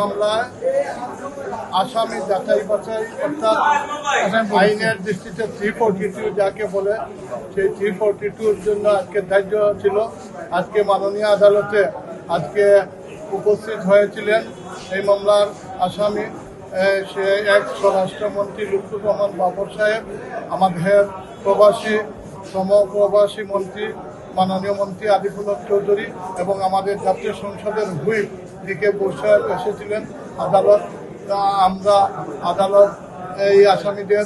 মামলায় আসামি যাচাই বাছাই অর্থাৎ আইনের দৃষ্টিতে 342 যাকে বলে সেই 342-র জন্য আজকে ধার্য ছিল। আজকে মাননীয় আদালতে আজকে উপস্থিত হয়েছিলেন এই মামলার আসামি সে এক স্বরাষ্ট্রমন্ত্রী লুৎফুর রহমান বাবর সাহেব, আমাদের প্রবাসী মন্ত্রী মাননীয় মন্ত্রী আরিফুল হক চৌধুরী এবং আমাদের জাতীয় সংসদের হুইপ দিকে বসে এসেছিলেন আদালত। আমরা আদালত এই আসামিদের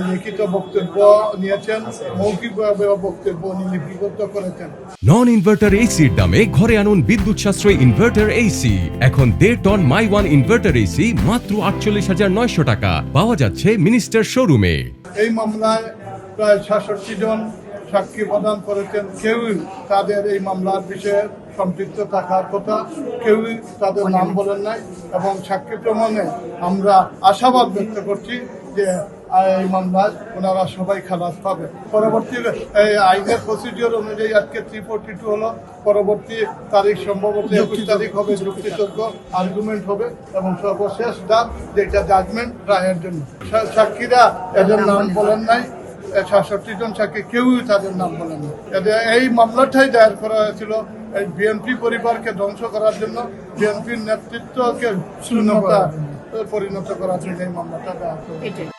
লিখিত বক্তব্য নিয়েছেন, মৌখিকভাবে বক্তব্য লিপিবদ্ধ করেছেন। নন ইনভার্টার এসির দামে ঘরে আনুন বিদ্যুৎ সাশ্রয়ী ইনভার্টার এসি। এখন 1.5 ton my one inverter AC মাত্র 48,900 টাকা পাওয়া যাচ্ছে মিনিস্টার শোরুমে। এই মামলায় প্রায় 66 জন সাক্ষী প্রদান করেছেন। কেউই তাদের এই মামলার বিষয়ে সম্পৃক্ত থাকার কথা, কেউই তাদের নাম বলেন নাই এবং সাক্ষী প্রমাণে আমরা আশাবাদ ব্যক্ত করছি যে এই মামলায় ওনারা সবাই খালাস পাবে। পরবর্তী এই আইনের প্রসিডিওর অনুযায়ী আজকে 342 হলো, পরবর্তী তারিখ সম্ভবত 21 তারিখ হবে, যুক্তিতর্ক আর্গুমেন্ট হবে এবং সর্বশেষ ডাক যেটা জাজমেন্ট রায়ের জন্য। সাক্ষীরা এদের নাম বলেন নাই, 66 জন সাক্ষী কেউই তাদের নাম বলেন না। এই মামলাটাই দায়ের করা হয়েছিল এই বিএনপি পরিবারকে ধ্বংস করার জন্য, বিএনপির নেতৃত্বকে শূন্যতা পরিণত করার জন্য এই মামলাটা দায়ের করা।